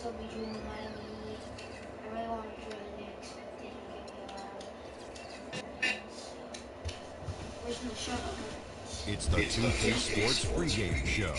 still be joining Miami Heat. I really want to join the Knicks if they don't get me where's my Charlotte Hornets? It's the 2K Sports pregame show.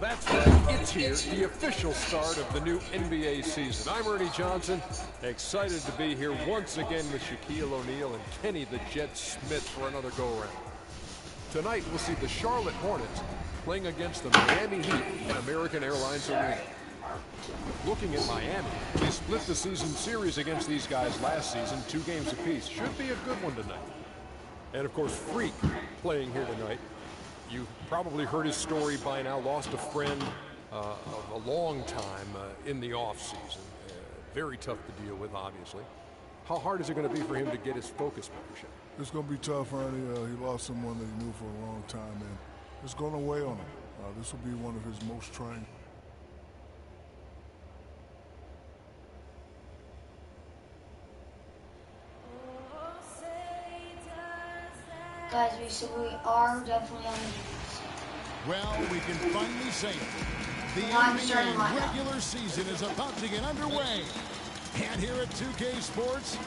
That's right, it's here, the official start of the new NBA season. I'm Ernie Johnson, excited to be here once again with Shaquille O'Neal and Kenny the Jet Smith for another go-around. Tonight, we'll see the Charlotte Hornets playing against the Miami Heat at American Airlines Arena. Looking at Miami, they split the season series against these guys last season, 2 games apiece. Should be a good one tonight. And of course, Freak playing here tonight. You've probably heard his story by now. Lost a friend of a long time in the off-season. Very tough to deal with, obviously. How hard is it going to be for him to get his focus back, Shaq? It's going to be tough, Ernie. He lost someone that he knew for a long time, and it's going to weigh on him. This will be one of his most trying. Guys, we are definitely on the news. Well, we can finally say it. The I'm starting my NBA regular season is about to get underway. And here at 2K Sports,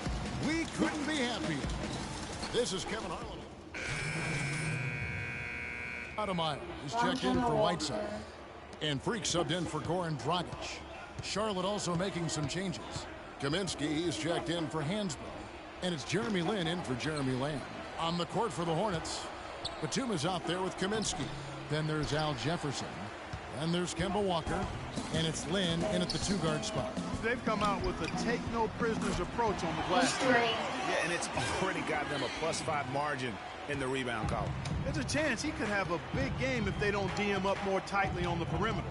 we couldn't be happier. This is Kevin Harlan. Stoudemire is checked in for Whiteside. And Freak subbed in for Goran Dragic. Charlotte also making some changes. Kaminsky is checked in for Hansbrough. And it's Jeremy Lin in for Jeremy Lamb. On the court for the Hornets, Batum is out there with Kaminsky. Then there's Al Jefferson. And there's Kemba Walker. And it's Lin in at the 2-guard spot. They've come out with a take-no-prisoners approach on the glass. Yeah, and it's already got them a +5 margin in the rebound column. There's a chance he could have a big game if they don't D him up more tightly on the perimeter.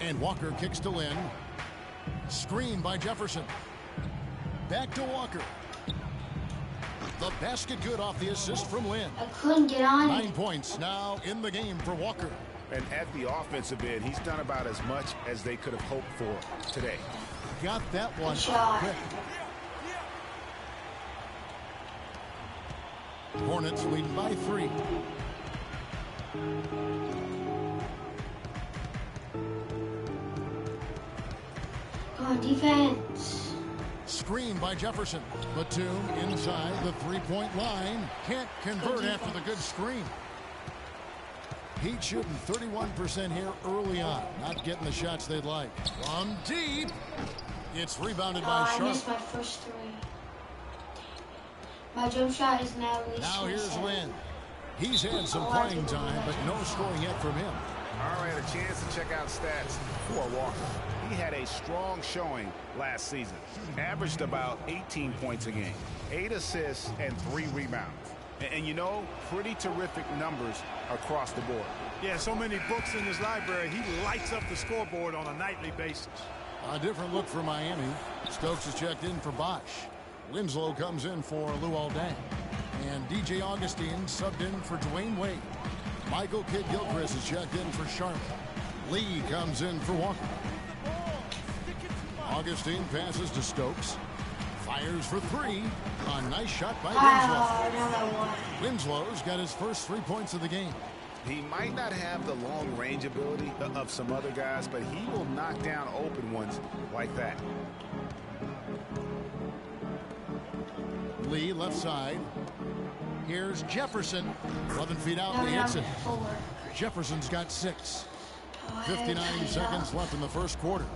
And Walker kicks to Lin. Screen by Jefferson. Back to Walker. The basket good off the assist from Lin. I couldn't get on 9 it. points now in the game for Walker. And at the offensive end, he's done about as much as they could have hoped for today. Got that one shot. quick. Hornets leading by 3. Come on, defense. Screen by Jefferson. Batum inside the 3-point line. Can't convert after the good screen. Heat shooting 31% here early on. Not getting the shots they'd like. From deep. It's rebounded by I Sharp. missed my first 3. My jump shot is now released. Now here's Lin. He's had some playing time, but no scoring yet from him. All right, a chance to check out stats for Walker. He had a strong showing last season. Averaged about 18 points a game, 8 assists, and 3 rebounds. And you know, pretty terrific numbers across the board. Yeah, so many books in his library, he lights up the scoreboard on a nightly basis. A different look for Miami. Stokes is checked in for Bosch. Winslow comes in for Luol Deng. And DJ Augustine subbed in for Dwayne Wade. Michael Kidd-Gilchrist is checked in for Charlotte. Lee comes in for Walker. Augustine passes to Stokes. Fires for 3. A nice shot by Winslow. Winslow's got his first 3 points of the game. He might not have the long range ability of some other guys, but he will knock down open ones like that. Lee left side. Here's Jefferson. 11 feet out and he hits it. Jefferson's got 6. 59 seconds left in the first quarter.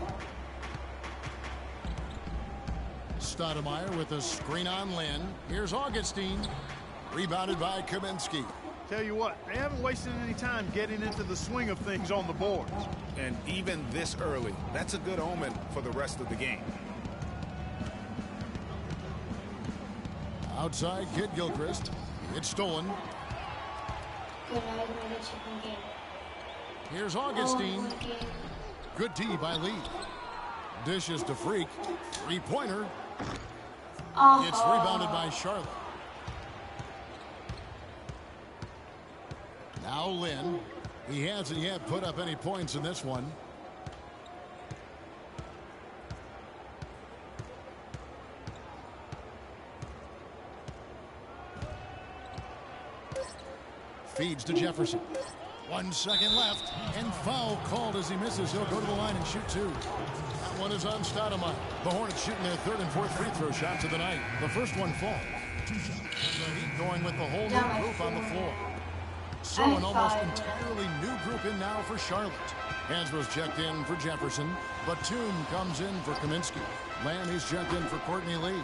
Stoudemire with a screen on Lin. Here's Augustine. Rebounded by Kaminsky. Tell you what, they haven't wasted any time getting into the swing of things on the boards. And even this early, that's a good omen for the rest of the game. Outside, Kidd-Gilchrist. It's stolen. Here's Augustine. Good D by Lee. Dishes to Freak. 3-pointer. It's rebounded by Charlotte. Now Lin. He hasn't yet put up any points in this one. Feeds to Jefferson. 1 second left, and foul called as he misses. He'll go to the line and shoot 2. That one is on Stoudemire. The Hornets shooting their 3rd and 4th free throw shots of the night. The first one falls. The Heat going with the whole new group on the floor. So an almost entirely new group in now for Charlotte. Hansbrough's checked in for Jefferson. Batum comes in for Kaminsky. Lamb, he's checked in for Courtney Lee.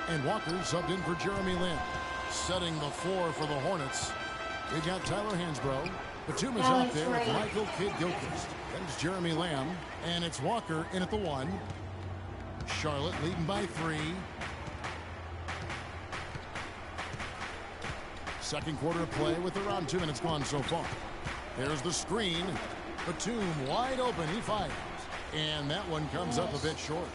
And Walker subbed in for Jeremy Lin. Setting the floor for the Hornets, we got Tyler Hansbrough. Batum is out there with Michael Kidd-Gilchrist. There's Jeremy Lamb. And it's Walker in at the 1. Charlotte leading by 3. Second quarter of play with around 2 minutes gone so far. There's the screen. Batum wide open. He fires. And that one comes up a bit short.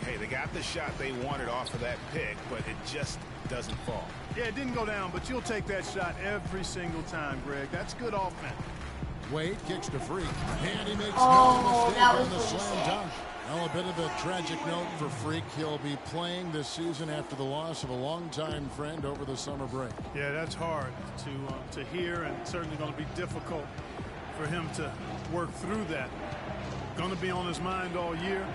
Hey, they got the shot they wanted off of that pick, but it just doesn't fall. Yeah, it didn't go down, but you'll take that shot every single time, Greg. That's good offense. Wade kicks to Freak, and he makes no mistake on the slam dunk. Well, a bit of a tragic note for Freak. He'll be playing this season after the loss of a longtime friend over the summer break. Yeah, that's hard to hear, and certainly going to be difficult for him to work through that. Going to be on his mind all year.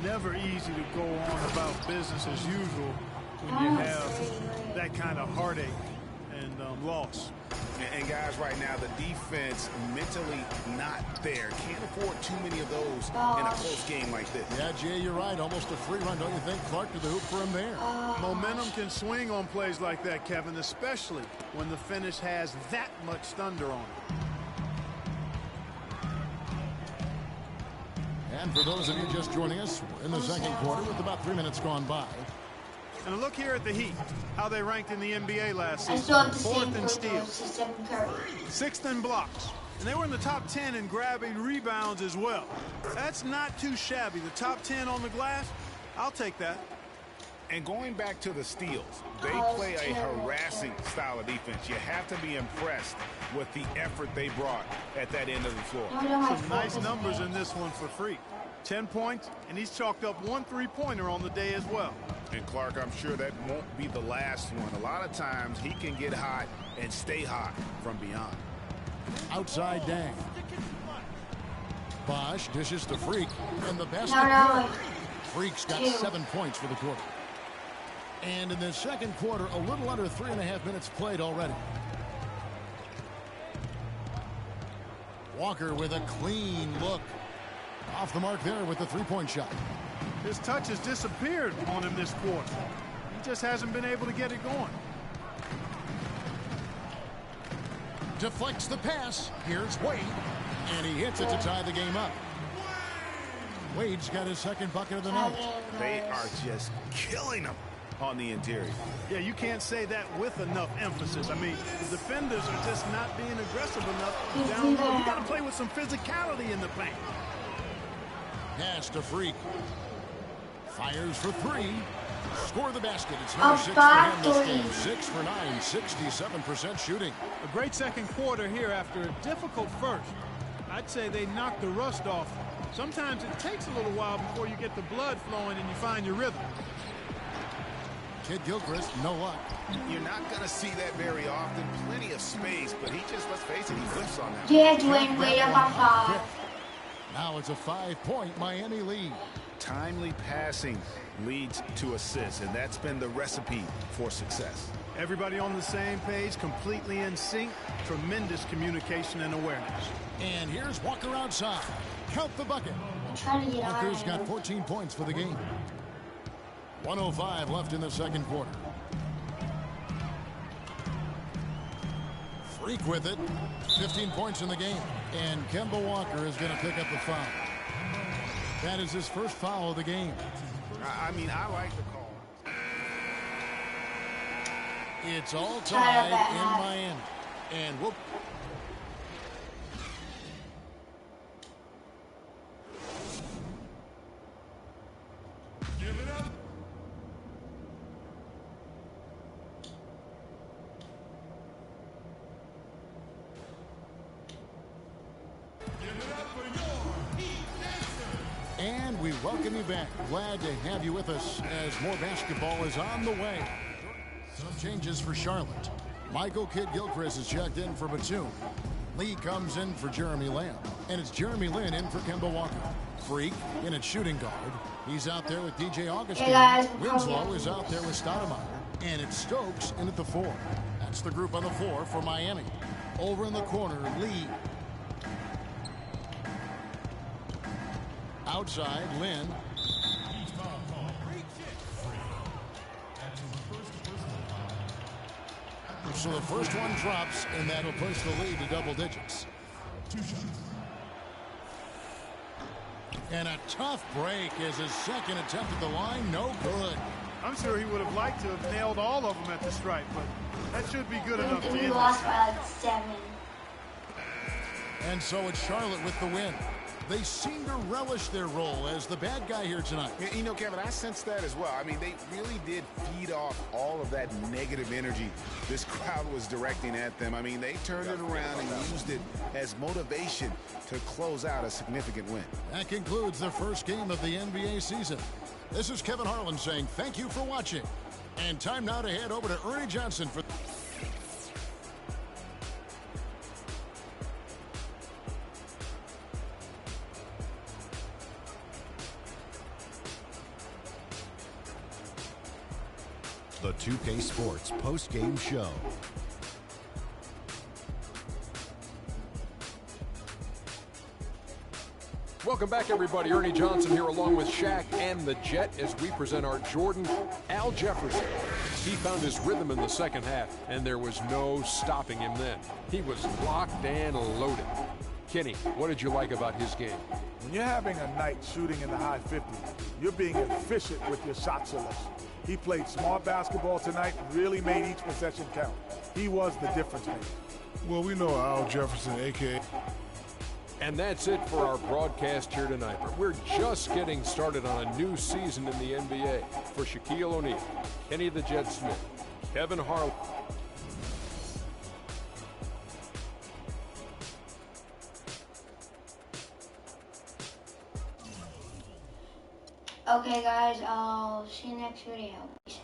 Never easy to go on about business as usual when you have that kind of heartache and loss. And guys, right now the defense mentally not there. Can't afford too many of those in a close game like this. Yeah, Jay, you're right. Almost a free run, don't you think? Clark to the hoop for him there. Momentum can swing on plays like that, Kevin, especially when the finish has that much thunder on it. And for those of you just joining us, we're in the second quarter with about 3 minutes gone by. And a look here at the Heat, how they ranked in the NBA last season. I still have the 4th same in steals, Stephen Curry. 6th in blocks. And they were in the top 10 in grabbing rebounds as well. That's not too shabby. The top 10 on the glass, I'll take that. And going back to the steals, they play a harassing style of defense. You have to be impressed with the effort they brought at that end of the floor. Some nice numbers in this one for Freak. 10 points, and he's chalked up 1 3-pointer on the day as well. And Clark, I'm sure that won't be the last one. A lot of times he can get hot and stay hot from beyond. Outside Dang. Bosch dishes to Freak, and the basket. Freak's got 7 points for the quarter. And in the second quarter, a little under 3.5 minutes played already. Walker with a clean look. Off the mark there with the 3-point shot. His touch has disappeared on him this quarter. He just hasn't been able to get it going. Deflects the pass. Here's Wade. And he hits it to tie the game up. Wade's got his second bucket of the night. They are just killing them on the interior. Yeah, you can't say that with enough emphasis. I mean, the defenders are just not being aggressive enough down low. You got to play with some physicality in the paint. Pass to Freak. Fires for 3. Score the basket. It's number 6 for him this game. 6 for 9, 67% shooting. A great second quarter here after a difficult first. I'd say they knocked the rust off. Sometimes it takes a little while before you get the blood flowing and you find your rhythm. Kidd-Gilchrist, no luck. You're not going to see that very often. Plenty of space, but he just, let's face it, he whiffs on that. Yeah, Dwayne Wade up. Now it's a 5-point Miami lead. Timely passing leads to assists, and that's been the recipe for success. Everybody on the same page, completely in sync. Tremendous communication and awareness. And here's Walker outside. Count the bucket. Walker's got 14 points for the game. 1:05 left in the second quarter. Freak with it. 15 points in the game. And Kemba Walker is going to pick up the foul. That is his first foul of the game. I mean, I like the call. It's all tied in Miami. And whoop. Give it up. And we welcome you back. Glad to have you with us as more basketball is on the way. Some changes for Charlotte. Michael Kidd-Gilchrist is checked in for Batum. Lee comes in for Jeremy Lamb, and it's Jeremy Lin in for Kemba Walker. Freak in at shooting guard. He's out there with DJ Augustine. Hey guys, Winslow is out there with Stoudemire, and it's Stokes in at the 4. That's the group on the floor for Miami. Over in the corner, Lee. Outside, Lin. So the first one drops, and that'll push the lead to double digits. And a tough break as his second attempt at the line, no good. I'm sure he would have liked to have nailed all of them at the stripe, but that should be good enough to We end lost this. by like 7. And so it's Charlotte with the win. They seem to relish their role as the bad guy here tonight. You know, Kevin, I sense that as well. I mean, they really did feed off all of that negative energy this crowd was directing at them. I mean, they turned it around and used it as motivation to close out a significant win. That concludes the first game of the NBA season. This is Kevin Harlan saying thank you for watching. And time now to head over to Ernie Johnson for... The 2K Sports post-game show. Welcome back, everybody. Ernie Johnson here along with Shaq and the Jet as we present our Jordan, Al Jefferson. He found his rhythm in the second half, and there was no stopping him then. He was locked and loaded. Kenny, what did you like about his game? When you're having a night shooting in the high 50s, you're being efficient with your shot selection. He played smart basketball tonight and really made each possession count. He was the difference maker. Well, we know Al Jefferson, a.k.a. And that's it for our broadcast here tonight. But we're just getting started on a new season in the NBA. For Shaquille O'Neal, Kenny the Jet Smith, Kevin Harlan. Okay guys, I'll see you next video. Peace.